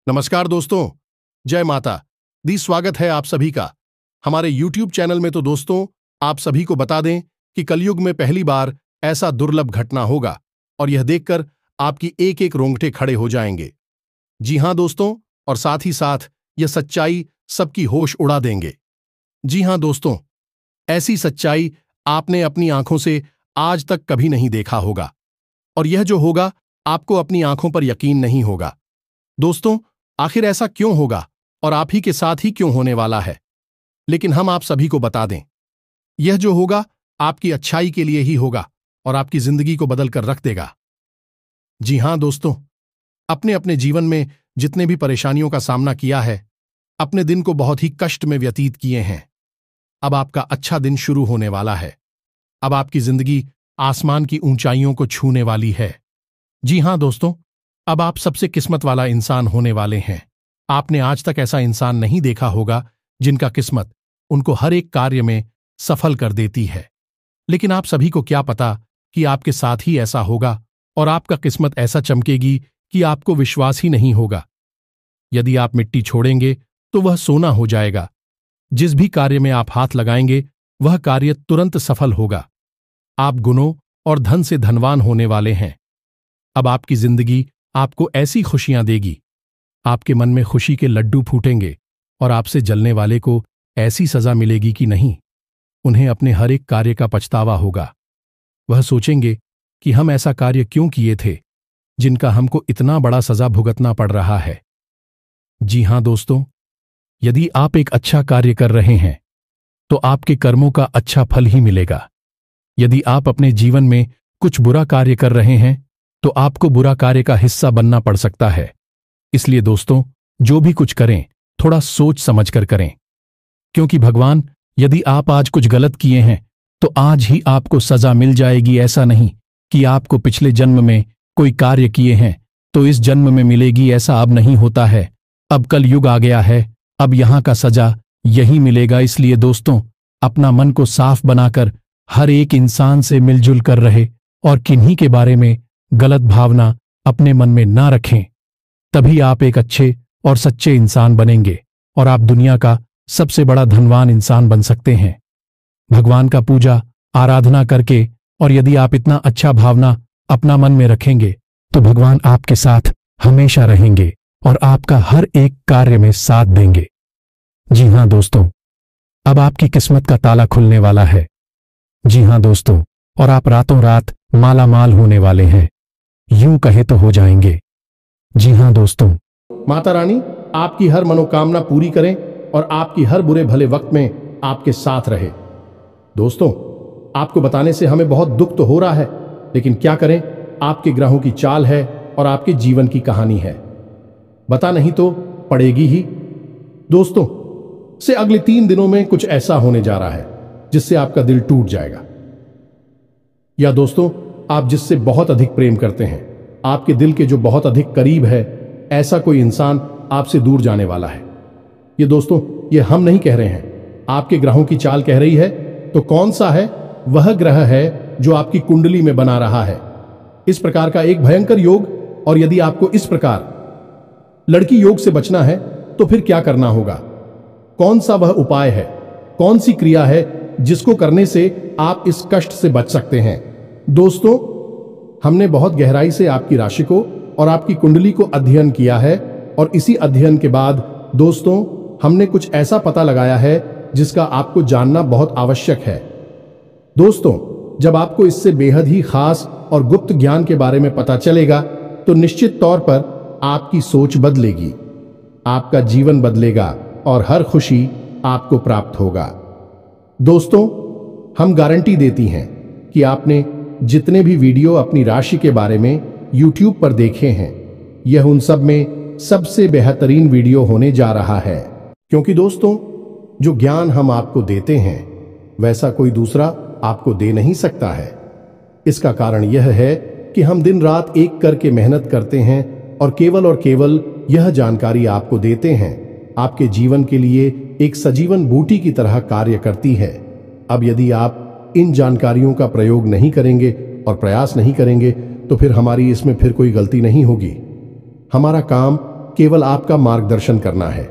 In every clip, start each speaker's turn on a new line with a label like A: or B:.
A: नमस्कार दोस्तों, जय माता दी। स्वागत है आप सभी का हमारे YouTube चैनल में। तो दोस्तों, आप सभी को बता दें कि कलयुग में पहली बार ऐसा दुर्लभ घटना होगा और यह देखकर आपकी एक एक रोंगटे खड़े हो जाएंगे। जी हां दोस्तों, और साथ ही साथ यह सच्चाई सबकी होश उड़ा देंगे। जी हां दोस्तों, ऐसी सच्चाई आपने अपनी आंखों से आज तक कभी नहीं देखा होगा और यह जो होगा आपको अपनी आंखों पर यकीन नहीं होगा। दोस्तों, आखिर ऐसा क्यों होगा और आप ही के साथ ही क्यों होने वाला है? लेकिन हम आप सभी को बता दें, यह जो होगा आपकी अच्छाई के लिए ही होगा और आपकी जिंदगी को बदल कर रख देगा। जी हां दोस्तों, अपने अपने जीवन में जितने भी परेशानियों का सामना किया है, अपने दिन को बहुत ही कष्ट में व्यतीत किए हैं, अब आपका अच्छा दिन शुरू होने वाला है। अब आपकी जिंदगी आसमान की ऊंचाइयों को छूने वाली है। जी हां दोस्तों, अब आप सबसे किस्मत वाला इंसान होने वाले हैं। आपने आज तक ऐसा इंसान नहीं देखा होगा जिनका किस्मत उनको हर एक कार्य में सफल कर देती है। लेकिन आप सभी को क्या पता कि आपके साथ ही ऐसा होगा और आपका किस्मत ऐसा चमकेगी कि आपको विश्वास ही नहीं होगा। यदि आप मिट्टी छोड़ेंगे तो वह सोना हो जाएगा। जिस भी कार्य में आप हाथ लगाएंगे वह कार्य तुरंत सफल होगा। आप गुणों और धन से धनवान होने वाले हैं। अब आपकी जिंदगी आपको ऐसी खुशियां देगी, आपके मन में खुशी के लड्डू फूटेंगे और आपसे जलने वाले को ऐसी सजा मिलेगी कि नहीं, उन्हें अपने हर एक कार्य का पछतावा होगा। वह सोचेंगे कि हम ऐसा कार्य क्यों किए थे जिनका हमको इतना बड़ा सजा भुगतना पड़ रहा है। जी हां दोस्तों, यदि आप एक अच्छा कार्य कर रहे हैं तो आपके कर्मों का अच्छा फल ही मिलेगा। यदि आप अपने जीवन में कुछ बुरा कार्य कर रहे हैं तो आपको बुरा कार्य का हिस्सा बनना पड़ सकता है। इसलिए दोस्तों, जो भी कुछ करें थोड़ा सोच समझ कर करें, क्योंकि भगवान, यदि आप आज कुछ गलत किए हैं तो आज ही आपको सजा मिल जाएगी। ऐसा नहीं कि आपको पिछले जन्म में कोई कार्य किए हैं तो इस जन्म में मिलेगी, ऐसा अब नहीं होता है। अब कल युग आ गया है, अब यहां का सजा यही मिलेगा। इसलिए दोस्तों, अपना मन को साफ बनाकर हर एक इंसान से मिलजुल कर रहे और किन्हीं के बारे में गलत भावना अपने मन में ना रखें। तभी आप एक अच्छे और सच्चे इंसान बनेंगे और आप दुनिया का सबसे बड़ा धनवान इंसान बन सकते हैं। भगवान का पूजा आराधना करके, और यदि आप इतना अच्छा भावना अपना मन में रखेंगे तो भगवान आपके साथ हमेशा रहेंगे और आपका हर एक कार्य में साथ देंगे। जी हां दोस्तों, अब आपकी किस्मत का ताला खुलने वाला है। जी हां दोस्तों, और आप रातों रात माला माल होने वाले हैं, यूं कहे तो हो जाएंगे। जी हां दोस्तों,
B: माता रानी आपकी हर मनोकामना पूरी करें और आपकी हर बुरे भले वक्त में आपके साथ रहे। दोस्तों, आपको बताने से हमें बहुत दुख तो हो रहा है, लेकिन क्या करें, आपके ग्रहों की चाल है और आपके जीवन की कहानी है, बता नहीं तो पड़ेगी ही। दोस्तों, से अगले 3 दिनों में कुछ ऐसा होने जा रहा है जिससे आपका दिल टूट जाएगा। या दोस्तों, आप जिससे बहुत अधिक प्रेम करते हैं, आपके दिल के जो बहुत अधिक करीब है, ऐसा कोई इंसान आपसे दूर जाने वाला है। ये दोस्तों, ये हम नहीं कह रहे हैं, आपके ग्रहों की चाल कह रही है। तो कौन सा है? वह ग्रह है जो आपकी कुंडली में बना रहा है इस प्रकार का एक भयंकर योग। और यदि आपको इस प्रकार लड़की योग से बचना है तो फिर क्या करना होगा? कौन सा वह उपाय है, कौन सी क्रिया है जिसको करने से आप इस कष्ट से बच सकते हैं? दोस्तों, हमने बहुत गहराई से आपकी राशि को और आपकी कुंडली को अध्ययन किया है और इसी अध्ययन के बाद दोस्तों, हमने कुछ ऐसा पता लगाया है जिसका आपको जानना बहुत आवश्यक है। दोस्तों, जब आपको इससे बेहद ही खास और गुप्त ज्ञान के बारे में पता चलेगा तो निश्चित तौर पर आपकी सोच बदलेगी, आपका जीवन बदलेगा और हर खुशी आपको प्राप्त होगा। दोस्तों, हम गारंटी देती हैं कि आपने जितने भी वीडियो अपनी राशि के बारे में YouTube पर देखे हैं, यह उन सब में सबसे बेहतरीन वीडियो होने जा रहा है। क्योंकि दोस्तों, जो ज्ञान हम आपको देते हैं वैसा कोई दूसरा आपको दे नहीं सकता है। इसका कारण यह है कि हम दिन रात एक करके मेहनत करते हैं और केवल यह जानकारी आपको देते हैं, आपके जीवन के लिए एक सजीवन बूटी की तरह कार्य करती है। अब यदि आप इन जानकारियों का प्रयोग नहीं करेंगे और प्रयास नहीं करेंगे तो फिर हमारी इसमें फिर कोई गलती नहीं होगी। हमारा काम केवल आपका मार्गदर्शन करना है,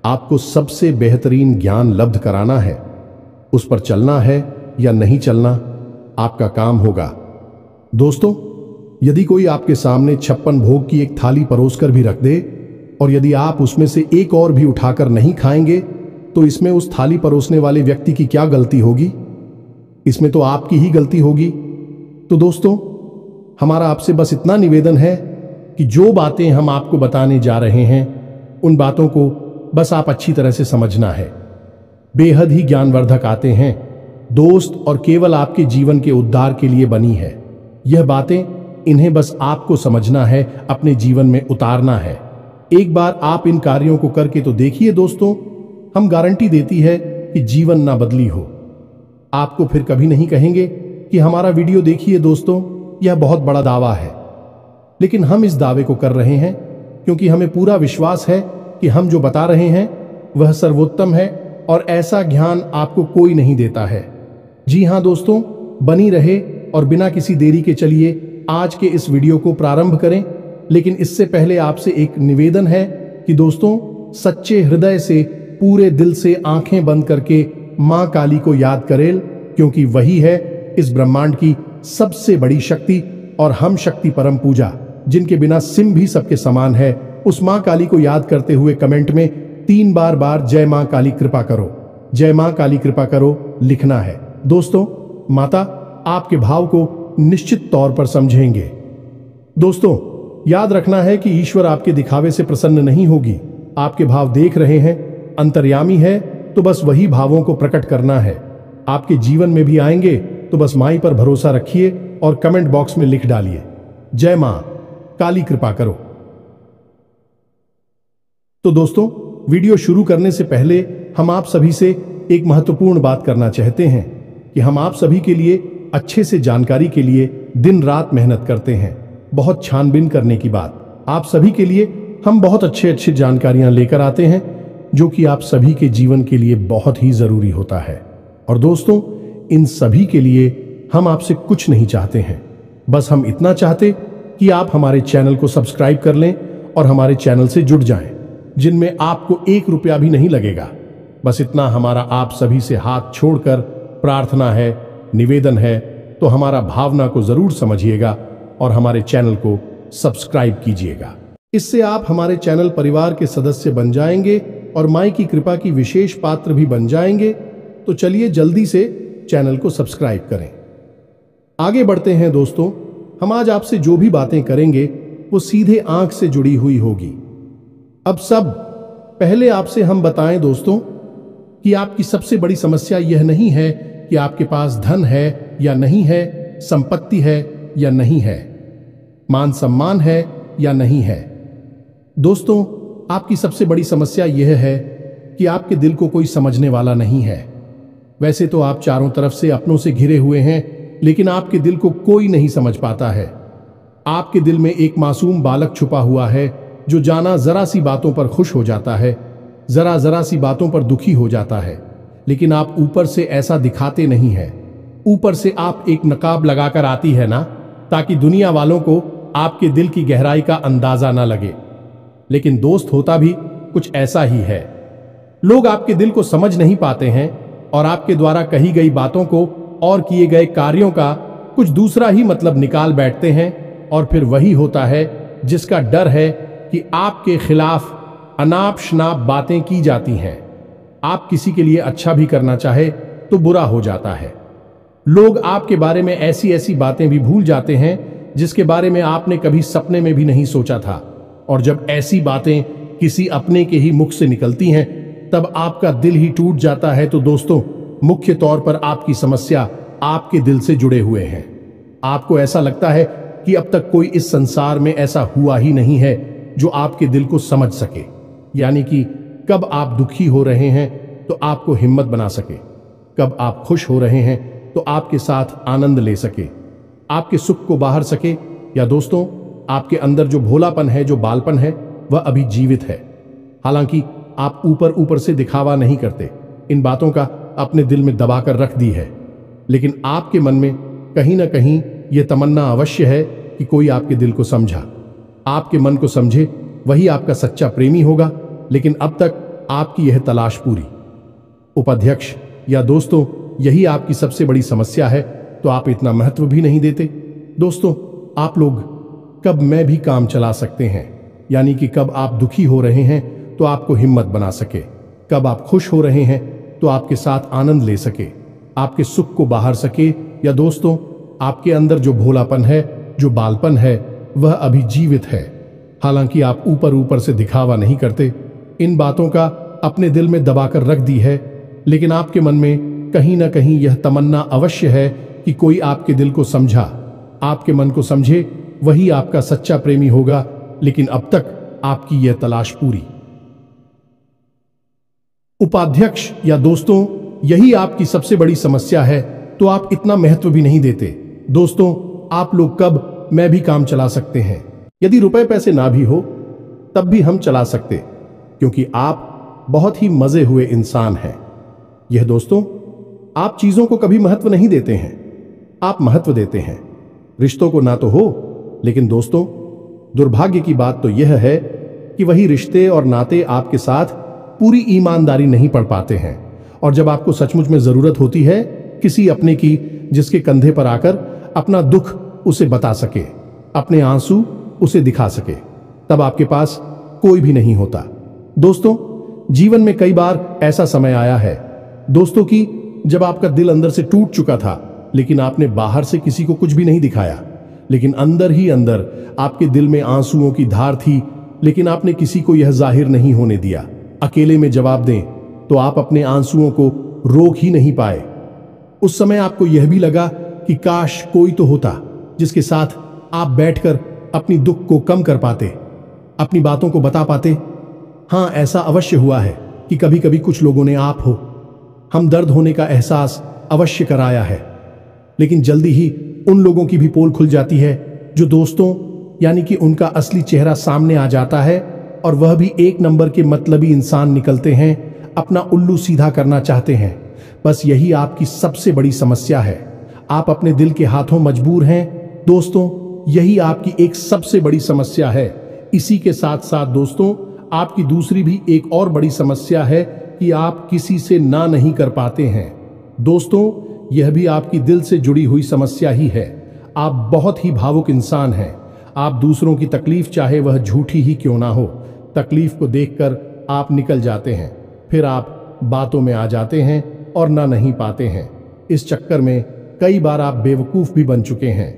B: आपको सबसे बेहतरीन ज्ञान लब्ध कराना है। उस पर चलना है या नहीं चलना आपका काम होगा। दोस्तों, यदि कोई आपके सामने 56 भोग की एक थाली परोसकर भी रख दे और यदि आप उसमें से एक और भी उठाकर नहीं खाएंगे, तो इसमें उस थाली परोसने वाले व्यक्ति की क्या गलती होगी? इसमें तो आपकी ही गलती होगी। तो दोस्तों, हमारा आपसे बस इतना निवेदन है कि जो बातें हम आपको बताने जा रहे हैं, उन बातों को बस आप अच्छी तरह से समझना है। बेहद ही ज्ञानवर्धक आते हैं दोस्त, और केवल आपके जीवन के उद्धार के लिए बनी है यह बातें। इन्हें बस आपको समझना है, अपने जीवन में उतारना है। एक बार आप इन कार्यों को करके तो देखिए दोस्तों, हम गारंटी देती है कि जीवन ना बदली हो। आपको फिर कभी नहीं कहेंगे कि हमारा वीडियो देखिए। दोस्तों, यह बहुत बड़ा दावा है, लेकिन हम इस दावे को कर रहे हैं क्योंकि हमें पूरा विश्वास है कि हम जो बता रहे हैं वह सर्वोत्तम है और ऐसा ज्ञान आपको कोई नहीं देता है। जी हां दोस्तों, बनी रहे और बिना किसी देरी के चलिए आज के इस वीडियो को प्रारंभ करें। लेकिन इससे पहले आपसे एक निवेदन है कि दोस्तों, सच्चे हृदय से, पूरे दिल से आंखें बंद करके मां काली को याद करें, क्योंकि वही है इस ब्रह्मांड की सबसे बड़ी शक्ति और हम शक्ति परम पूजा, जिनके बिना सिम भी सबके समान है। उस मां काली को याद करते हुए कमेंट में 3 बार जय मां काली कृपा करो, जय मां काली कृपा करो लिखना है। दोस्तों, माता आपके भाव को निश्चित तौर पर समझेंगे। दोस्तों, याद रखना है कि ईश्वर आपके दिखावे से प्रसन्न नहीं होगी। आपके भाव देख रहे हैं, अंतर्यामी है, तो बस वही भावों को प्रकट करना है। आपके जीवन में भी आएंगे, तो बस माई पर भरोसा रखिए और कमेंट बॉक्स में लिख डालिए, जय मां काली कृपा करो। तो दोस्तों, वीडियो शुरू करने से पहले हम आप सभी से एक महत्वपूर्ण बात करना चाहते हैं कि हम आप सभी के लिए अच्छे से जानकारी के लिए दिन रात मेहनत करते हैं। बहुत छानबीन करने की बात, आप सभी के लिए हम बहुत अच्छी जानकारियां लेकर आते हैं, जो कि आप सभी के जीवन के लिए बहुत ही जरूरी होता है। और दोस्तों, इन सभी के लिए हम आपसे कुछ नहीं चाहते हैं, बस हम इतना चाहते कि आप हमारे चैनल को सब्सक्राइब कर लें और हमारे चैनल से जुड़ जाएं, जिनमें आपको 1 रुपया भी नहीं लगेगा। बस इतना हमारा आप सभी से हाथ छोड़कर प्रार्थना है, निवेदन है। तो हमारा भावना को जरूर समझिएगा और हमारे चैनल को सब्सक्राइब कीजिएगा। इससे आप हमारे चैनल परिवार के सदस्य बन जाएंगे और माई की कृपा की विशेष पात्र भी बन जाएंगे। तो चलिए जल्दी से चैनल को सब्सक्राइब करें। आगे बढ़ते हैं दोस्तों, हम आज आपसे जो भी बातें करेंगे वो सीधे आंख से जुड़ी हुई होगी। अब सब पहले आपसे हम बताएं दोस्तों कि आपकी सबसे बड़ी समस्या यह नहीं है कि आपके पास धन है या नहीं है, संपत्ति है या नहीं है, मान सम्मान है या नहीं है। दोस्तों, आपकी सबसे बड़ी समस्या यह है कि आपके दिल को कोई समझने वाला नहीं है। वैसे तो आप चारों तरफ से अपनों से घिरे हुए हैं, लेकिन आपके दिल को कोई नहीं समझ पाता है। आपके दिल में एक मासूम बालक छुपा हुआ है, जो जाना जरा सी बातों पर खुश हो जाता है, जरा सी बातों पर दुखी हो जाता है। लेकिन आप ऊपर से ऐसा दिखाते नहीं है। ऊपर से आप एक नकाब लगाकर आती है ना, ताकि दुनिया वालों को आपके दिल की गहराई का अंदाजा ना लगे। लेकिन दोस्त, होता भी कुछ ऐसा ही है। लोग आपके दिल को समझ नहीं पाते हैं और आपके द्वारा कही गई बातों को और किए गए कार्यों का कुछ दूसरा ही मतलब निकाल बैठते हैं। और फिर वही होता है जिसका डर है कि आपके खिलाफ अनाप शनाप बातें की जाती हैं। आप किसी के लिए अच्छा भी करना चाहे तो बुरा हो जाता है। लोग आपके बारे में ऐसी ऐसी बातें भी भूल जाते हैं जिसके बारे में आपने कभी सपने में भी नहीं सोचा था। और जब ऐसी बातें किसी अपने के ही मुख से निकलती हैं, तब आपका दिल ही टूट जाता है। तो दोस्तों, मुख्य तौर पर आपकी समस्या आपके दिल से जुड़े हुए हैं। आपको ऐसा लगता है कि अब तक कोई इस संसार में ऐसा हुआ ही नहीं है जो आपके दिल को समझ सके। यानी कि कब आप दुखी हो रहे हैं तो आपको हिम्मत बना सके, कब आप खुश हो रहे हैं तो आपके साथ आनंद ले सके, आपके सुख को बाहर सके। या दोस्तों, आपके अंदर जो भोलापन है, जो बालपन है, वह अभी जीवित है। हालांकि आप ऊपर ऊपर से दिखावा नहीं करते, इन बातों का अपने दिल में दबाकर रख दी है। लेकिन आपके मन में कहीं ना कहीं यह तमन्ना अवश्य है कि कोई आपके दिल को समझा, आपके मन को समझे वही आपका सच्चा प्रेमी होगा, लेकिन अब तक आपकी यह तलाश पूरी। उपाध्यक्ष या दोस्तों, यही आपकी सबसे बड़ी समस्या है, तो आप इतना महत्व भी नहीं देते। दोस्तों, आप लोग कब मैं भी काम चला सकते हैं, यानी कि कब आप दुखी हो रहे हैं तो आपको हिम्मत बना सके, कब आप खुश हो रहे हैं तो आपके साथ आनंद ले सके, आपके सुख को बाहर सके। या दोस्तों, आपके अंदर जो भोलापन है, जो बालपन है, वह अभी जीवित है। हालांकि आप ऊपर ऊपर से दिखावा नहीं करते, इन बातों का अपने दिल में दबाकर रख दी है, लेकिन आपके मन में कहीं ना कहीं यह तमन्ना अवश्य है कि कोई आपके दिल को समझा, आपके मन को समझे, वही आपका सच्चा प्रेमी होगा। लेकिन अब तक आपकी यह तलाश पूरी। उपाध्यक्ष या दोस्तों, यही आपकी सबसे बड़ी समस्या है, तो आप इतना महत्व भी नहीं देते। दोस्तों, आप लोग कब मैं भी काम चला सकते हैं, यदि रुपए पैसे ना भी हो तब भी हम चला सकते, क्योंकि आप बहुत ही मजे हुए इंसान हैं। यह दोस्तों, आप चीजों को कभी महत्व नहीं देते हैं, आप महत्व देते हैं रिश्तों को। ना तो हो, लेकिन दोस्तों, दुर्भाग्य की बात तो यह है कि वही रिश्ते और नाते आपके साथ पूरी ईमानदारी नहीं पढ़ पाते हैं, और जब आपको सचमुच में जरूरत होती है किसी अपने की, जिसके कंधे पर आकर अपना दुख उसे बता सके, अपने आंसू उसे दिखा सके, तब आपके पास कोई भी नहीं होता। दोस्तों, जीवन में कई बार ऐसा समय आया है दोस्तों कि जब आपका दिल अंदर से टूट चुका था, लेकिन आपने बाहर से किसी को कुछ भी नहीं दिखाया, लेकिन अंदर ही अंदर आपके दिल में आंसुओं की धार थी, लेकिन आपने किसी को यह जाहिर नहीं होने दिया। अकेले में जवाब दें तो आप अपने आंसुओं को रोक ही नहीं पाए। उस समय आपको यह भी लगा कि काश कोई तो होता जिसके साथ आप बैठकर अपनी दुख को कम कर पाते, अपनी बातों को बता पाते। हाँ, ऐसा अवश्य हुआ है कि कभी कभी कुछ लोगों ने आप हो हम दर्द होने का एहसास अवश्य कराया है, लेकिन जल्दी ही उन लोगों की भी पोल खुल जाती है जो दोस्तों, यानी कि उनका असली चेहरा सामने आ जाता है, और वह भी एक नंबर के मतलबी इंसान निकलते हैं, अपना उल्लू सीधा करना चाहते हैं। बस यही आपकी सबसे बड़ी समस्या है, आप अपने दिल के हाथों मजबूर हैं। दोस्तों, यही आपकी एक सबसे बड़ी समस्या है। इसी के साथ साथ दोस्तों, आपकी दूसरी भी एक और बड़ी समस्या है कि आप किसी से ना नहीं कर पाते हैं। दोस्तों, यह भी आपकी दिल से जुड़ी हुई समस्या ही है। आप बहुत ही भावुक इंसान हैं। आप दूसरों की तकलीफ, चाहे वह झूठी ही क्यों ना हो, तकलीफ को देखकर आप निकल जाते हैं, फिर आप बातों में आ जाते हैं और ना नहीं पाते हैं। इस चक्कर में कई बार आप बेवकूफ भी बन चुके हैं।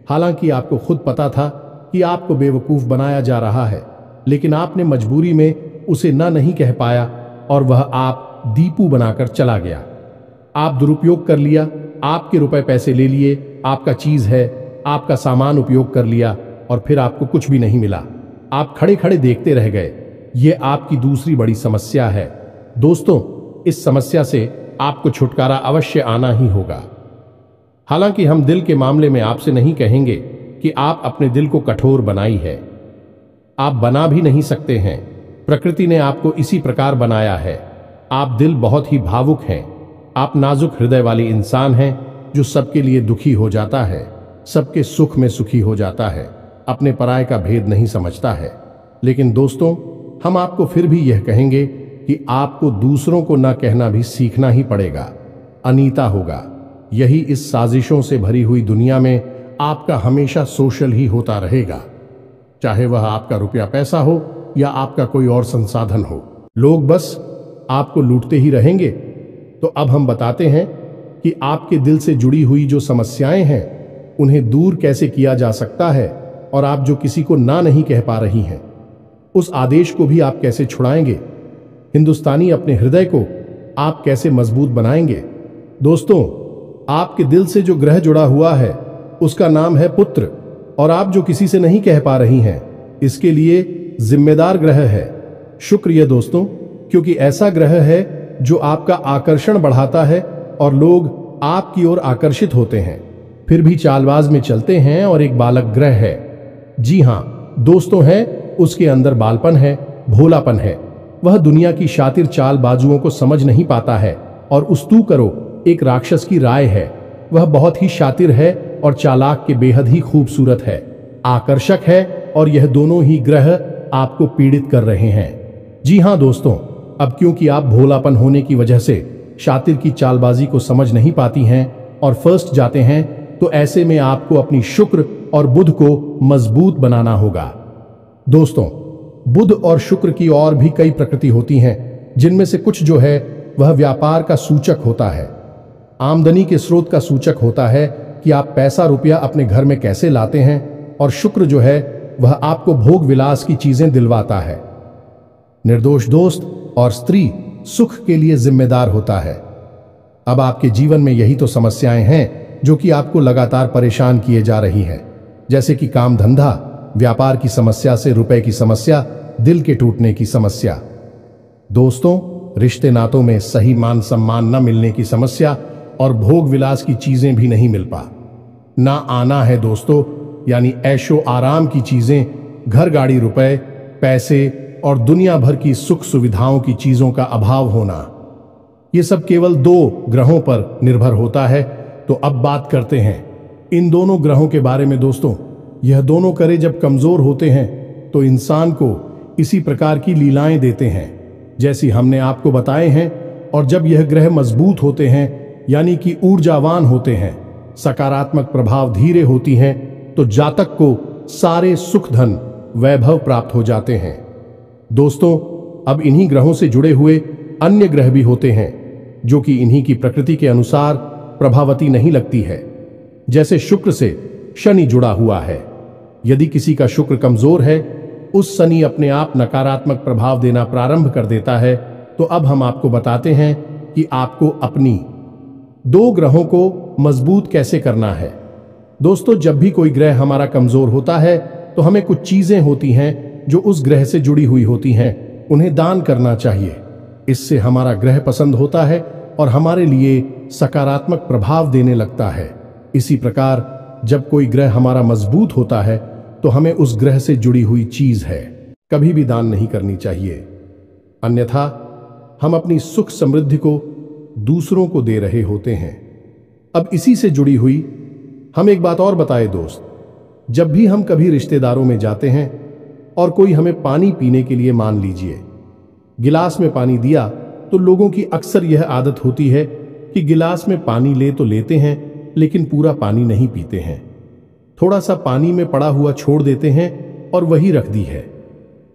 B: हालांकि आपको खुद पता था कि आपको बेवकूफ बनाया जा रहा है, लेकिन आपने मजबूरी में उसे ना नहीं कह पाया, और वह आप दीपू बनाकर चला गया। आप दुरुपयोग कर लिया, आपके रुपए पैसे ले लिए, आपका चीज है, आपका सामान उपयोग कर लिया, और फिर आपको कुछ भी नहीं मिला। आप खड़े खड़े देखते रह गए। यह आपकी दूसरी बड़ी समस्या है। दोस्तों, इस समस्या से आपको छुटकारा अवश्य आना ही होगा। हालांकि हम दिल के मामले में आपसे नहीं कहेंगे कि आप अपने दिल को कठोर बनाई है, आप बना भी नहीं सकते हैं। प्रकृति ने आपको इसी प्रकार बनाया है। आप दिल बहुत ही भावुक हैं, आप नाजुक हृदय वाले इंसान हैं जो सबके लिए दुखी हो जाता है, सबके सुख में सुखी हो जाता है, अपने पराये का भेद नहीं समझता है। लेकिन दोस्तों, हम आपको फिर भी यह कहेंगे कि आपको दूसरों को ना कहना भी सीखना ही पड़ेगा। अनीता होगा। यही इस साजिशों से भरी हुई दुनिया में आपका हमेशा सोशल ही होता रहेगा, चाहे वह आपका रुपया पैसा हो या आपका कोई और संसाधन हो। लोग बस आपको लूटते ही रहेंगे। तो अब हम बताते हैं कि आपके दिल से जुड़ी हुई जो समस्याएं हैं उन्हें दूर कैसे किया जा सकता है, और आप जो किसी को ना नहीं कह पा रही हैं उस आदेश को भी आप कैसे छुड़ाएंगे। हिंदुस्तानी अपने हृदय को आप कैसे मजबूत बनाएंगे। दोस्तों, आपके दिल से जो ग्रह जुड़ा हुआ है उसका नाम है पुत्र, और आप जो किसी से नहीं कह पा रही हैं इसके लिए जिम्मेदार ग्रह है शुक्र। ये दोस्तों, क्योंकि ऐसा ग्रह है जो आपका आकर्षण बढ़ाता है और लोग आपकी ओर आकर्षित होते हैं, फिर भी चालबाज में चलते हैं, और एक बालक ग्रह है। जी हां दोस्तों, है उसके अंदर बालपन है, भोलापन है। वह दुनिया की शातिर चालबाजुओं को समझ नहीं पाता है, और उस्तू करो एक राक्षस की राय है। वह बहुत ही शातिर है और चालाक के बेहद ही खूबसूरत है, आकर्षक है, और यह दोनों ही ग्रह आपको पीड़ित कर रहे हैं। जी हां दोस्तों, अब क्योंकि आप भोलापन होने की वजह से शातिर की चालबाजी को समझ नहीं पाती हैं और फर्स्ट जाते हैं, तो ऐसे में आपको अपनी शुक्र और बुध को मजबूत बनाना होगा। दोस्तों, बुध और शुक्र की और भी कई प्रकृति होती हैं, जिनमें से कुछ जो है वह व्यापार का सूचक होता है, आमदनी के स्रोत का सूचक होता है कि आप पैसा रुपया अपने घर में कैसे लाते हैं, और शुक्र जो है वह आपको भोग विलास की चीजें दिलवाता है। निर्दोष दोस्त और स्त्री सुख के लिए जिम्मेदार होता है। अब आपके जीवन में यही तो समस्याएं हैं जो कि आपको लगातार परेशान किए जा रही हैं, जैसे कि काम धंधा, व्यापार की समस्या से रुपए की समस्या, दिल के टूटने की समस्या। दोस्तों, रिश्ते नातों में सही मान सम्मान न मिलने की समस्या और भोग विलास की चीजें भी नहीं मिल पा ना आना है दोस्तों, यानी ऐशो आराम की चीजें, घर गाड़ी, रुपए, पैसे और दुनिया भर की सुख सुविधाओं की चीजों का अभाव होना। ये सब केवल 2 ग्रहों पर निर्भर होता है। तो अब बात करते हैं इन दोनों ग्रहों के बारे में। दोस्तों, यह दोनों करे जब कमजोर होते हैं तो इंसान को इसी प्रकार की लीलाएं देते हैं जैसी हमने आपको बताए हैं, और जब यह ग्रह मजबूत होते हैं यानी कि ऊर्जावान होते हैं, सकारात्मक प्रभाव धीरे होती हैं, तो जातक को सारे सुख धन वैभव प्राप्त हो जाते हैं। दोस्तों, अब इन्हीं ग्रहों से जुड़े हुए अन्य ग्रह भी होते हैं जो कि इन्हीं की प्रकृति के अनुसार प्रभावती नहीं लगती है। जैसे शुक्र से शनि जुड़ा हुआ है। यदि किसी का शुक्र कमजोर है, उस शनि अपने आप नकारात्मक प्रभाव देना प्रारंभ कर देता है। तो अब हम आपको बताते हैं कि आपको अपनी 2 ग्रहों को मजबूत कैसे करना है। दोस्तों, जब भी कोई ग्रह हमारा कमजोर होता है तो हमें कुछ चीजें होती हैं जो उस ग्रह से जुड़ी हुई होती हैं, उन्हें दान करना चाहिए। इससे हमारा ग्रह पसंद होता है और हमारे लिए सकारात्मक प्रभाव देने लगता है। इसी प्रकार जब कोई ग्रह हमारा मजबूत होता है तो हमें उस ग्रह से जुड़ी हुई चीज है कभी भी दान नहीं करनी चाहिए, अन्यथा हम अपनी सुख समृद्धि को दूसरों को दे रहे होते हैं। अब इसी से जुड़ी हुई हम एक बात और बताए दोस्त, जब भी हम कभी रिश्तेदारों में जाते हैं और कोई हमें पानी पीने के लिए, मान लीजिए गिलास में पानी दिया, तो लोगों की अक्सर यह आदत होती है कि गिलास में पानी ले तो लेते हैं लेकिन पूरा पानी नहीं पीते हैं, थोड़ा सा पानी में पड़ा हुआ छोड़ देते हैं और वही रख दी है।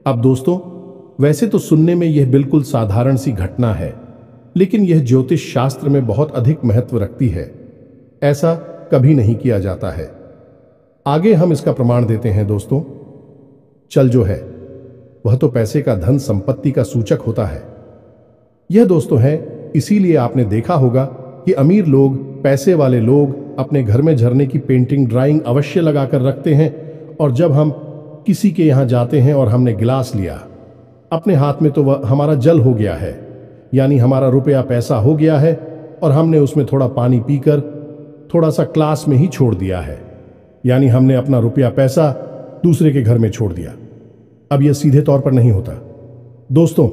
B: अब दोस्तों, वैसे तो सुनने में यह बिल्कुल साधारण सी घटना है, लेकिन यह ज्योतिष शास्त्र में बहुत अधिक महत्व रखती है। ऐसा कभी नहीं किया जाता है। आगे हम इसका प्रमाण देते हैं। दोस्तों, चल जो है वह तो पैसे का, धन संपत्ति का सूचक होता है। यह दोस्तों है, इसीलिए आपने देखा होगा कि अमीर लोग, पैसे वाले लोग अपने घर में झरने की पेंटिंग, ड्राइंग अवश्य लगाकर रखते हैं, और जब हम किसी के यहां जाते हैं और हमने गिलास लिया अपने हाथ में, तो वह हमारा जल हो गया है, यानी हमारा रुपया पैसा हो गया है, और हमने उसमें थोड़ा पानी पीकर थोड़ा सा क्लास में ही छोड़ दिया है, यानी हमने अपना रुपया पैसा दूसरे के घर में छोड़ दिया। अब यह सीधे तौर पर नहीं होता दोस्तों,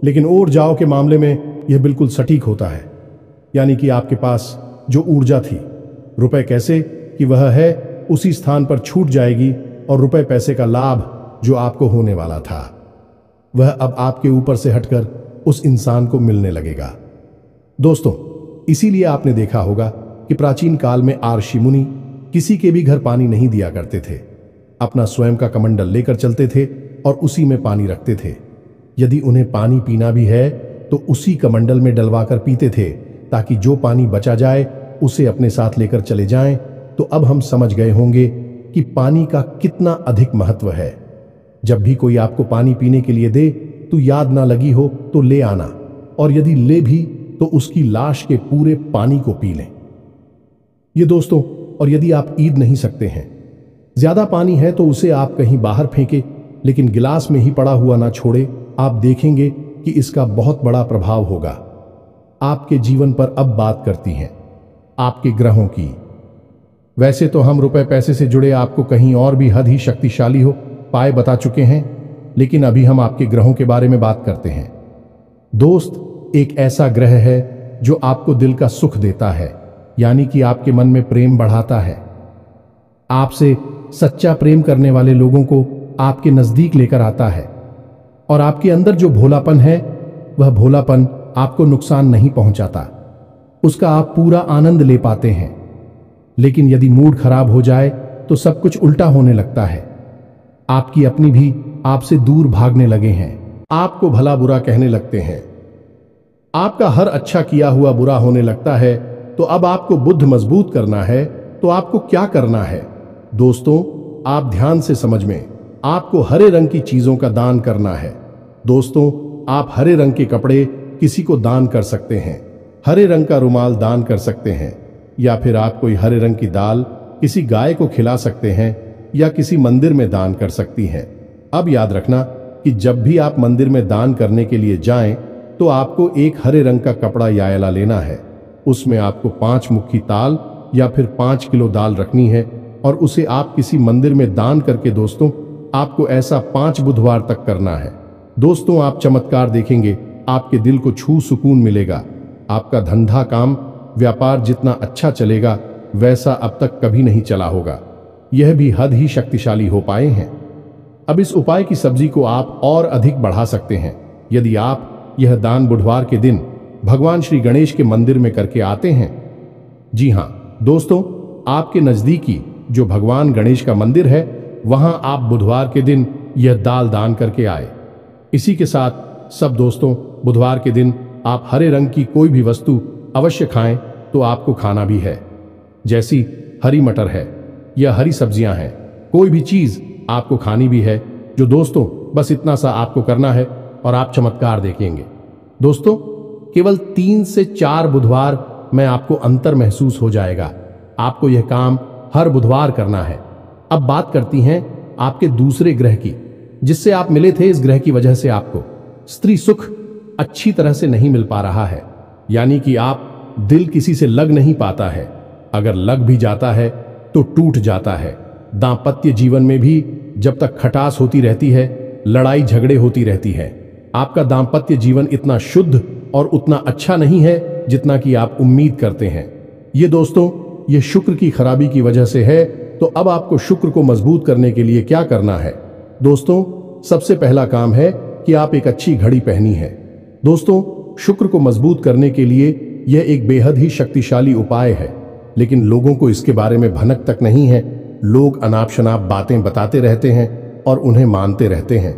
B: लेकिन और जाओ के मामले में यह बिल्कुल सटीक होता है, यानी कि आपके पास जो ऊर्जा थी, रुपए कैसे कि वह है उसी स्थान पर छूट जाएगी, और रुपए पैसे का लाभ जो आपको होने वाला था वह अब आपके ऊपर से हटकर उस इंसान को मिलने लगेगा। दोस्तों, इसीलिए आपने देखा होगा कि प्राचीन काल में ऋषि मुनि किसी के भी घर पानी नहीं दिया करते थे, अपना स्वयं का कमंडल लेकर चलते थे और उसी में पानी रखते थे। यदि उन्हें पानी पीना भी है तो उसी कमंडल में डलवाकर पीते थे, ताकि जो पानी बचा जाए उसे अपने साथ लेकर चले जाएं। तो अब हम समझ गए होंगे कि पानी का कितना अधिक महत्व है। जब भी कोई आपको पानी पीने के लिए दे तो याद ना लगी हो तो ले आना, और यदि ले भी तो उसकी लाश के पूरे पानी को पी लें। ये दोस्तों, और यदि आप ईद नहीं सकते हैं, ज्यादा पानी है तो उसे आप कहीं बाहर फेंके, लेकिन गिलास में ही पड़ा हुआ ना छोड़े। आप देखेंगे कि इसका बहुत बड़ा प्रभाव होगा आपके जीवन पर। अब बात करती हैं आपके ग्रहों की। वैसे तो हम रुपए पैसे से जुड़े आपको कहीं और भी हद ही शक्तिशाली हो पाए बता चुके हैं, लेकिन अभी हम आपके ग्रहों के बारे में बात करते हैं। दोस्त, एक ऐसा ग्रह है जो आपको दिल का सुख देता है, यानी कि आपके मन में प्रेम बढ़ाता है। आपसे सच्चा प्रेम करने वाले लोगों को आपके नजदीक लेकर आता है और आपके अंदर जो भोलापन है वह भोलापन आपको नुकसान नहीं पहुंचाता, उसका आप पूरा आनंद ले पाते हैं। लेकिन यदि मूड खराब हो जाए तो सब कुछ उल्टा होने लगता है। आपकी अपनी भी आपसे दूर भागने लगे हैं, आपको भला बुरा कहने लगते हैं, आपका हर अच्छा किया हुआ बुरा होने लगता है। तो अब आपको बुद्ध मजबूत करना है तो आपको क्या करना है? दोस्तों, आप ध्यान से समझ में, आपको हरे रंग की चीजों का दान करना है। दोस्तों, आप हरे रंग के कपड़े किसी को दान कर सकते हैं, हरे रंग का रुमाल दान कर सकते हैं, या फिर आप कोई हरे रंग की दाल किसी गाय को खिला सकते हैं या किसी मंदिर में दान कर सकती हैं। अब याद रखना कि जब भी आप मंदिर में दान करने के लिए जाएं तो आपको एक हरे रंग का कपड़ा यायला लेना है। उसमें आपको 5 मुट्ठी ताल या फिर 5 किलो दाल रखनी है और उसे आप किसी मंदिर में दान करके, दोस्तों, आपको ऐसा 5 बुधवार तक करना है। दोस्तों, आप चमत्कार देखेंगे, आपके दिल को छू सुकून मिलेगा। आपका धंधा काम व्यापार जितना अच्छा चलेगा वैसा अब तक कभी नहीं चला होगा। यह भी हद ही शक्तिशाली हो पाए हैं। अब इस उपाय की सब्जी को आप और अधिक बढ़ा सकते हैं यदि आप यह दान बुधवार के दिन भगवान श्री गणेश के मंदिर में करके आते हैं। जी हां दोस्तों, आपके नजदीकी जो भगवान गणेश का मंदिर है वहां आप बुधवार के दिन यह दाल दान करके आए। इसी के साथ सब दोस्तों, बुधवार के दिन आप हरे रंग की कोई भी वस्तु अवश्य खाएं तो आपको खाना भी है, जैसी हरी मटर है या हरी सब्जियां हैं, कोई भी चीज आपको खानी भी है। जो दोस्तों, बस इतना सा आपको करना है और आप चमत्कार देखेंगे। दोस्तों, केवल 3 से 4 बुधवार में आपको अंतर महसूस हो जाएगा। आपको यह काम हर बुधवार करना है। अब बात करती हैं आपके दूसरे ग्रह की, जिससे आप मिले थे। इस ग्रह की वजह से आपको स्त्री सुख अच्छी तरह से नहीं मिल पा रहा है, यानी कि आप दिल किसी से लग नहीं पाता है। अगर लग भी जाता है तो टूट जाता है। दांपत्य जीवन में भी जब तक खटास होती रहती है, लड़ाई झगड़े होती रहती है। आपका दांपत्य जीवन इतना शुद्ध और उतना अच्छा नहीं है जितना कि आप उम्मीद करते हैं। ये दोस्तों, ये शुक्र की खराबी की वजह से है। तो अब आपको शुक्र को मजबूत करने के लिए क्या करना है? दोस्तों, सबसे पहला काम है कि आप एक अच्छी घड़ी पहनी है। दोस्तों, शुक्र को मजबूत करने के लिए यह एक बेहद ही शक्तिशाली उपाय है, लेकिन लोगों को इसके बारे में भनक तक नहीं है। लोग अनाप शनाप बातें बताते रहते हैं और उन्हें मानते रहते हैं।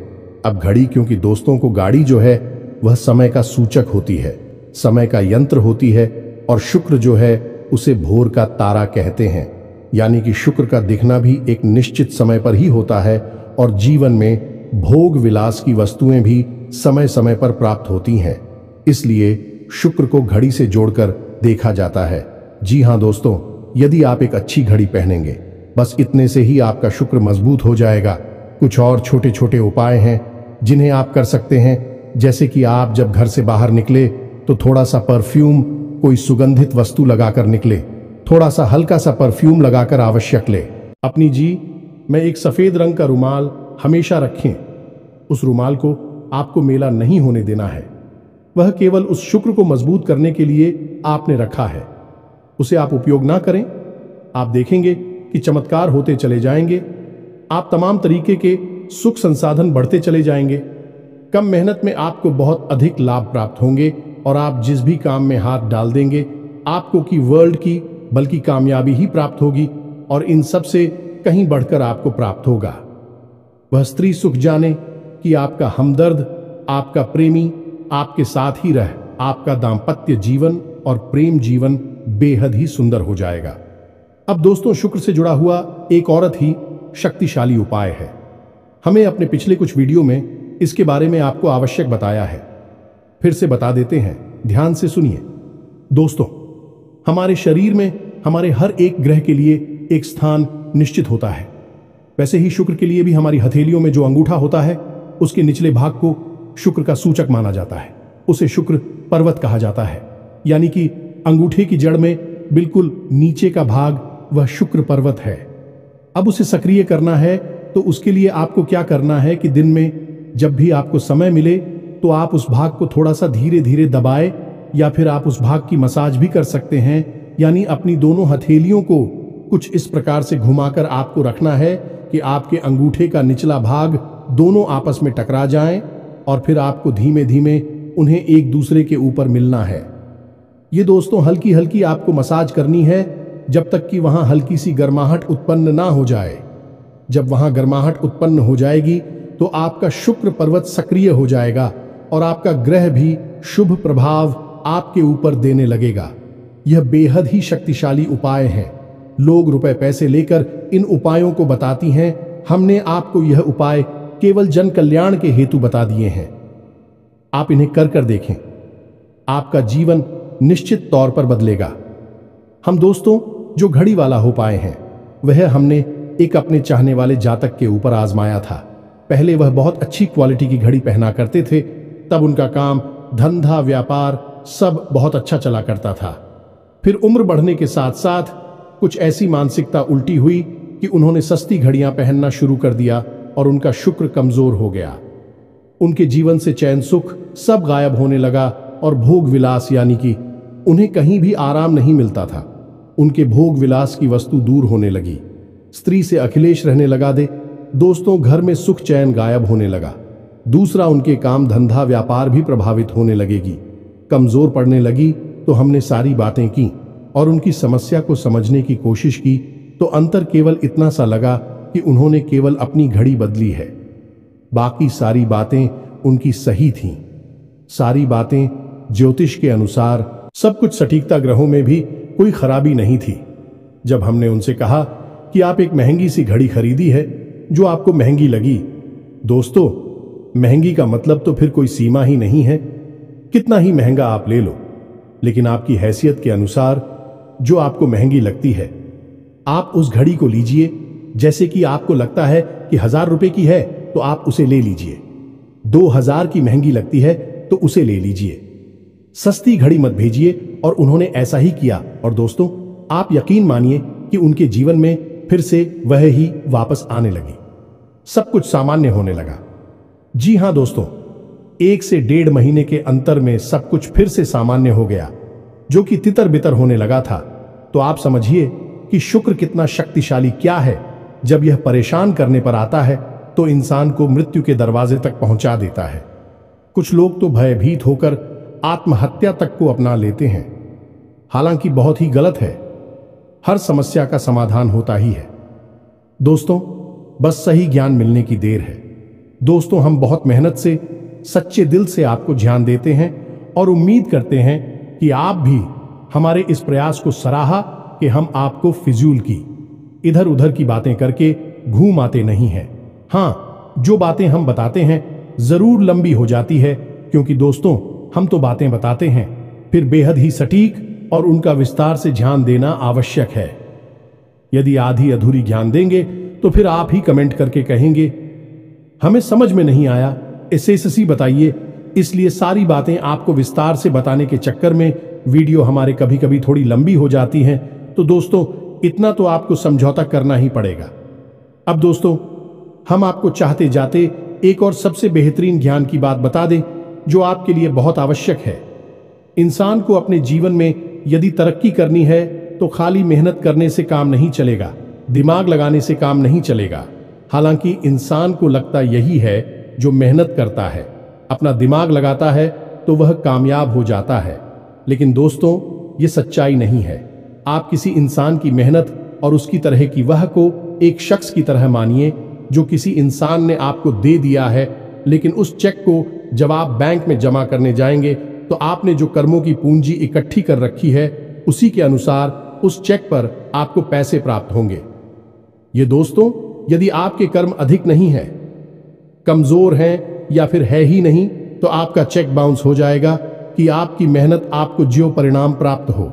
B: अब घड़ी, क्योंकि दोस्तों को गाड़ी जो है वह समय का सूचक होती है, समय का यंत्र होती है, और शुक्र जो है उसे भोर का तारा कहते हैं। यानी कि शुक्र का दिखना भी एक निश्चित समय पर ही होता है और जीवन में भोग विलास की वस्तुएं भी समय समय पर प्राप्त होती हैं। इसलिए शुक्र को घड़ी से जोड़कर देखा जाता है। जी हां दोस्तों, यदि आप एक अच्छी घड़ी पहनेंगे, बस इतने से ही आपका शुक्र मजबूत हो जाएगा। कुछ और छोटे छोटे उपाय हैं जिन्हें आप कर सकते हैं, जैसे कि आप जब घर से बाहर निकले तो थोड़ा सा परफ्यूम, कोई सुगंधित वस्तु लगाकर निकले। थोड़ा सा हल्का सा परफ्यूम लगाकर आवश्यक ले। अपनी में एक सफेद रंग का रुमाल हमेशा रखें। उस रुमाल को आपको मेला नहीं होने देना है। वह केवल उस शुक्र को मजबूत करने के लिए आपने रखा है। उसे आप उपयोग ना करें, आप देखेंगे कि चमत्कार होते चले जाएंगे। आप तमाम तरीके के सुख संसाधन बढ़ते चले जाएंगे। कम मेहनत में आपको बहुत अधिक लाभ प्राप्त होंगे और आप जिस भी काम में हाथ डाल देंगे आपको की वर्ल्ड की बल्कि कामयाबी ही प्राप्त होगी, और इन सब से कहीं बढ़कर आपको प्राप्त होगा वह स्त्री सुख। जाने कि आपका हमदर्द, आपका प्रेमी आपके साथ ही रह आपका दाम्पत्य जीवन और प्रेम जीवन बेहद ही सुंदर हो जाएगा। अब दोस्तों, शुक्र से जुड़ा हुआ एक औरत ही शक्तिशाली उपाय है। हमें अपने पिछले कुछ वीडियो में इसके बारे में आपको आवश्यक बताया है, फिर से बता देते हैं, ध्यान से सुनिए। दोस्तों, हमारे शरीर में हमारे हर एक ग्रह के लिए एक स्थान निश्चित होता है। वैसे ही शुक्र के लिए भी हमारी हथेलियों में जो अंगूठा होता है उसके निचले भाग को शुक्र का सूचक माना जाता है। उसे शुक्र पर्वत कहा जाता है, यानी कि अंगूठे की जड़ में बिल्कुल नीचे का भाग वह शुक्र पर्वत है। अब उसे सक्रिय करना है तो उसके लिए आपको क्या करना है कि दिन में जब भी आपको समय मिले तो आप उस भाग को थोड़ा सा धीरे धीरे दबाए, या फिर आप उस भाग की मसाज भी कर सकते हैं। यानी अपनी दोनों हथेलियों को कुछ इस प्रकार से घुमाकर आपको रखना है कि आपके अंगूठे का निचला भाग दोनों आपस में टकरा जाएं और फिर आपको धीमे धीमे उन्हें एक दूसरे के ऊपर मिलना है। ये दोस्तों हल्की हल्की आपको मसाज करनी है जब तक कि वहां हल्की सी गर्माहट उत्पन्न ना हो जाए। जब वहां गर्माहट उत्पन्न हो जाएगी तो आपका शुक्र पर्वत सक्रिय हो जाएगा और आपका ग्रह भी शुभ प्रभाव आपके ऊपर देने लगेगा। यह बेहद ही शक्तिशाली उपाय है। लोग रुपए पैसे लेकर इन उपायों को बताती हैं। हमने आपको यह उपाय केवल जन कल्याण के हेतु बता दिए हैं। आप इन्हें कर देखें, आपका जीवन निश्चित तौर पर बदलेगा। हम दोस्तों जो घड़ी वाला हो पाए हैं वह हमने एक अपने चाहने वाले जातक के ऊपर आजमाया था। पहले वह बहुत अच्छी क्वालिटी की घड़ी पहना करते थे, तब उनका काम धंधा व्यापार सब बहुत अच्छा चला करता था। फिर उम्र बढ़ने के साथ साथ कुछ ऐसी मानसिकता उल्टी हुई कि उन्होंने सस्ती घड़ियां पहनना शुरू कर दिया और उनका शुक्र कमजोर हो गया। उनके जीवन से चैन सुख सब गायब होने लगा और भोग विलास यानी कि उन्हें कहीं भी आराम नहीं मिलता था। उनके भोग विलास की वस्तु दूर होने लगी। स्त्री से अखिलेश रहने लगा दे। दोस्तों घर में सुख चैन गायब होने लगा। दूसरा उनके काम धंधा व्यापार भी प्रभावित होने लगेगी, कमजोर पड़ने लगी। तो हमने सारी बातें की और उनकी समस्या को समझने की कोशिश की तो अंतर केवल इतना सा लगा कि उन्होंने केवल अपनी घड़ी बदली है, बाकी सारी बातें उनकी सही थीं। सारी बातें ज्योतिष के अनुसार सब कुछ सटीकता, ग्रहों में भी कोई खराबी नहीं थी। जब हमने उनसे कहा कि आप एक महंगी सी घड़ी खरीदी है जो आपको महंगी लगी, दोस्तों महंगी का मतलब तो फिर कोई सीमा ही नहीं है। कितना ही महंगा आप ले लो, लेकिन आपकी हैसियत के अनुसार जो आपको महंगी लगती है आप उस घड़ी को लीजिए। जैसे कि आपको लगता है कि 1000 रुपए की है तो आप उसे ले लीजिए। 2000 की महंगी लगती है तो उसे ले लीजिए। सस्ती घड़ी मत भेजिए। और उन्होंने ऐसा ही किया और दोस्तों आप यकीन मानिए कि उनके जीवन में फिर से वह ही वापस आने लगी। सब कुछ सामान्य होने लगा। जी हां दोस्तों, 1 से 1.5 महीने के अंतर में सब कुछ फिर से सामान्य हो गया, जो कि तितर बितर होने लगा था। तो आप समझिए कि शुक्र कितना शक्तिशाली क्या है। जब यह परेशान करने पर आता है तो इंसान को मृत्यु के दरवाजे तक पहुंचा देता है। कुछ लोग तो भयभीत होकर आत्महत्या तक को अपना लेते हैं, हालांकि बहुत ही गलत है। हर समस्या का समाधान होता ही है दोस्तों, बस सही ज्ञान मिलने की देर है। दोस्तों हम बहुत मेहनत से सच्चे दिल से आपको ज्ञान देते हैं और उम्मीद करते हैं कि आप भी हमारे इस प्रयास को सराहा कि हम आपको फिजूल की इधर उधर की बातें करके घूम आते नहीं हैं। हाँ, जो बातें हम बताते हैं जरूर लंबी हो जाती है, क्योंकि दोस्तों हम तो बातें बताते हैं फिर बेहद ही सटीक और उनका विस्तार से ध्यान देना आवश्यक है। यदि आधी अधूरी ज्ञान देंगे तो फिर आप ही कमेंट करके कहेंगे हमें समझ में नहीं आया, एसएससी बताइए। इसलिए सारी बातें आपको विस्तार से बताने के चक्कर में वीडियो हमारे कभी कभी थोड़ी लंबी हो जाती हैं। तो दोस्तों इतना तो आपको समझौता करना ही पड़ेगा। अब दोस्तों हम आपको चाहते जाते एक और सबसे बेहतरीन ज्ञान की बात बता दें जो आपके लिए बहुत आवश्यक है। इंसान को अपने जीवन में यदि तरक्की करनी है तो खाली मेहनत करने से काम नहीं चलेगा, दिमाग लगाने से काम नहीं चलेगा। हालांकि इंसान को लगता यही है, जो मेहनत करता है अपना दिमाग लगाता है तो वह कामयाब हो जाता है। लेकिन दोस्तों ये सच्चाई नहीं है। आप किसी इंसान की मेहनत और उसकी तरह की वह को एक शख्स की तरह मानिए जो किसी इंसान ने आपको दे दिया है, लेकिन उस चेक को जब आप बैंक में जमा करने जाएंगे तो आपने जो कर्मों की पूंजी इकट्ठी कर रखी है उसी के अनुसार उस चेक पर आपको पैसे प्राप्त होंगे। ये दोस्तों यदि आपके कर्म अधिक नहीं है, कमजोर हैं या फिर है ही नहीं, तो आपका चेक बाउंस हो जाएगा कि आपकी मेहनत आपको जो परिणाम प्राप्त हो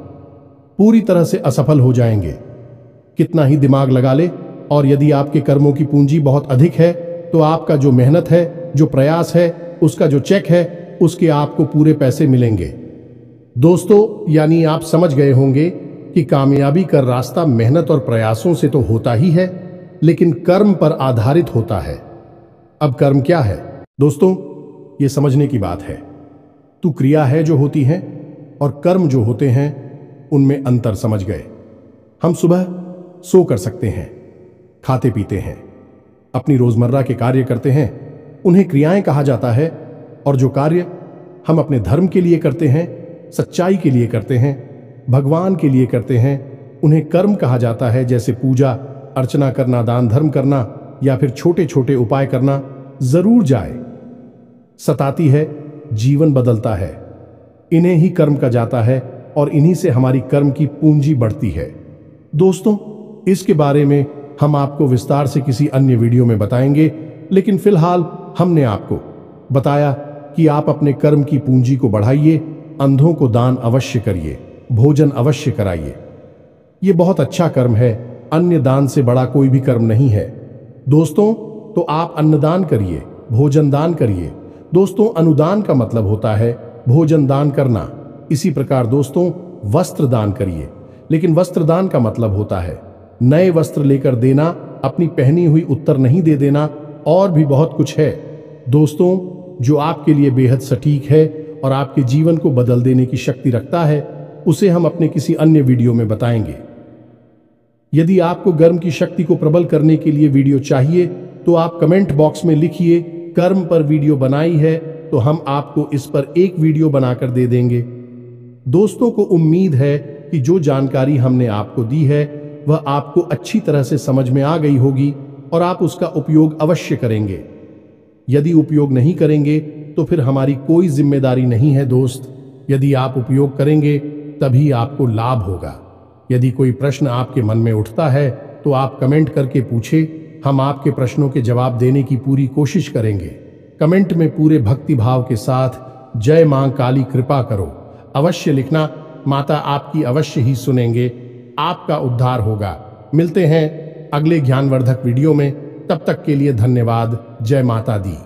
B: पूरी तरह से असफल हो जाएंगे। कितना ही दिमाग लगा ले, और यदि आपके कर्मों की पूंजी बहुत अधिक है तो आपका जो मेहनत है, जो प्रयास है, उसका जो चेक है, उसके आपको पूरे पैसे मिलेंगे। दोस्तों यानी आप समझ गए होंगे कि कामयाबी का रास्ता मेहनत और प्रयासों से तो होता ही है, लेकिन कर्म पर आधारित होता है। अब कर्म क्या है दोस्तों, ये समझने की बात है। तो क्रिया है जो होती है और कर्म जो होते हैं उनमें अंतर समझ गए। हम सुबह सो कर सकते हैं, खाते पीते हैं, अपनी रोजमर्रा के कार्य करते हैं उन्हें क्रियाएं कहा जाता है, और जो कार्य हम अपने धर्म के लिए करते हैं, सच्चाई के लिए करते हैं, भगवान के लिए करते हैं, उन्हें कर्म कहा जाता है। जैसे पूजा अर्चना करना, दान धर्म करना या फिर छोटे छोटे उपाय करना। जरूर जाए सताती है, जीवन बदलता है, इन्हें ही कर्म कहा जाता है और इन्हीं से हमारी कर्म की पूंजी बढ़ती है। दोस्तों, इसके बारे में हम आपको विस्तार से किसी अन्य वीडियो में बताएंगे, लेकिन फिलहाल हमने आपको बताया कि आप अपने कर्म की पूंजी को बढ़ाइए, अंधों को दान अवश्य करिए, भोजन अवश्य कराइए। ये बहुत अच्छा कर्म है, अन्य दान से बड़ा कोई भी कर्म नहीं है। दोस्तों, तो आप अन्नदान करिए, भोजन दान करिए। दोस्तों, अनुदान का मतलब होता है भोजन दान करना। इसी प्रकार दोस्तों, वस्त्र दान करिए, लेकिन वस्त्र दान का मतलब होता है नए वस्त्र लेकर देना, अपनी पहनी हुई उत्तर नहीं दे देना, और भी बहुत कुछ है दोस्तों जो आपके लिए बेहद सटीक है और आपके जीवन को बदल देने की शक्ति रखता है। उसे हम अपने किसी अन्य वीडियो में बताएंगे। यदि आपको कर्म की शक्ति को प्रबल करने के लिए वीडियो चाहिए तो आप कमेंट बॉक्स में लिखिए कर्म पर वीडियो बनाई है, तो हम आपको इस पर एक वीडियो बनाकर दे देंगे। दोस्तों को उम्मीद है कि जो जानकारी हमने आपको दी है वह आपको अच्छी तरह से समझ में आ गई होगी और आप उसका उपयोग अवश्य करेंगे। यदि उपयोग नहीं करेंगे तो फिर हमारी कोई जिम्मेदारी नहीं है दोस्त। यदि आप उपयोग करेंगे तभी आपको लाभ होगा। यदि कोई प्रश्न आपके मन में उठता है तो आप कमेंट करके पूछे, हम आपके प्रश्नों के जवाब देने की पूरी कोशिश करेंगे। कमेंट में पूरे भक्ति भाव के साथ जय मां काली कृपा करो अवश्य लिखना। माता आपकी अवश्य ही सुनेंगे, आपका उद्धार होगा। मिलते हैं अगले ज्ञानवर्धक वीडियो में, तब तक के लिए धन्यवाद। जय माता दी।